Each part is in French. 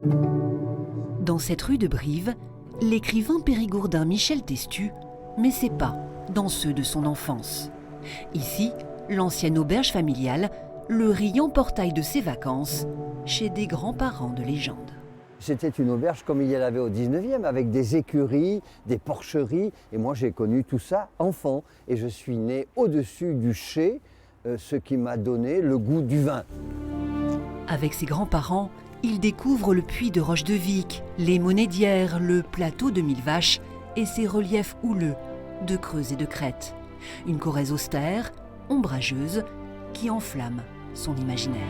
Dans cette rue de Brive, l'écrivain périgourdin Michel Testu met ses pas dans ceux de son enfance. Ici, l'ancienne auberge familiale, le riant portail de ses vacances, chez des grands-parents de légende. C'était une auberge comme il y en avait au 19e, avec des écuries, des porcheries. Et moi, j'ai connu tout ça enfant. Et je suis né au-dessus du chai, ce qui m'a donné le goût du vin. Avec ses grands-parents, il découvre le puits de Roche de Vic, les monnaies d'hier, le plateau de Mille Vaches et ses reliefs houleux de Creuse et de Crète. Une Corrèze austère, ombrageuse, qui enflamme son imaginaire.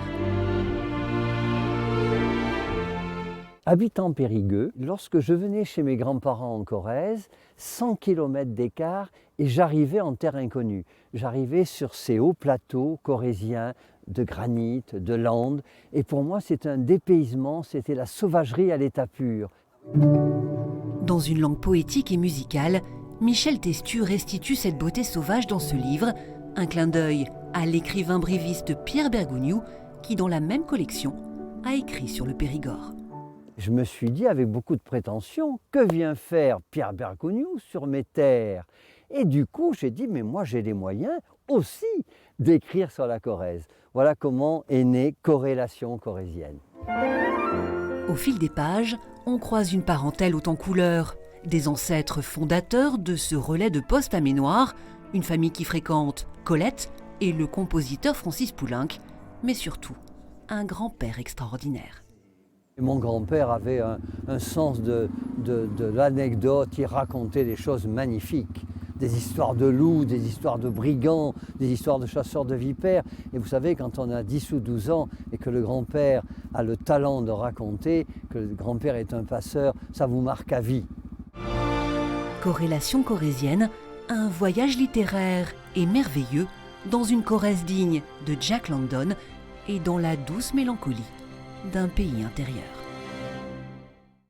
Habitant Périgueux, lorsque je venais chez mes grands-parents en Corrèze, 100 km d'écart et j'arrivais en terre inconnue. J'arrivais sur ces hauts plateaux corréziens de granit, de landes, et pour moi c'était un dépaysement, c'était la sauvagerie à l'état pur. Dans une langue poétique et musicale, Michel Testu restitue cette beauté sauvage dans ce livre, un clin d'œil à l'écrivain briviste Pierre Bergogneau, qui dans la même collection a écrit sur le Périgord. Je me suis dit avec beaucoup de prétention, que vient faire Pierre Bergogneau sur mes terres? Et du coup, j'ai dit, mais moi j'ai les moyens aussi d'écrire sur la Corrèze. Voilà comment est née Corrélation corrézienne. Au fil des pages, on croise une parentèle haute en couleurs, des ancêtres fondateurs de ce relais de poste à Ménoir, une famille qui fréquente Colette et le compositeur Francis Poulenc, mais surtout un grand-père extraordinaire. Mon grand-père avait un sens de l'anecdote, il racontait des choses magnifiques, des histoires de loups, des histoires de brigands, des histoires de chasseurs de vipères. Et vous savez, quand on a 10 ou 12 ans et que le grand-père a le talent de raconter, que le grand-père est un passeur, ça vous marque à vie. Corrélation corrézienne, un voyage littéraire et merveilleux dans une Corrèze digne de Jack London et dans la douce mélancolie d'un pays intérieur.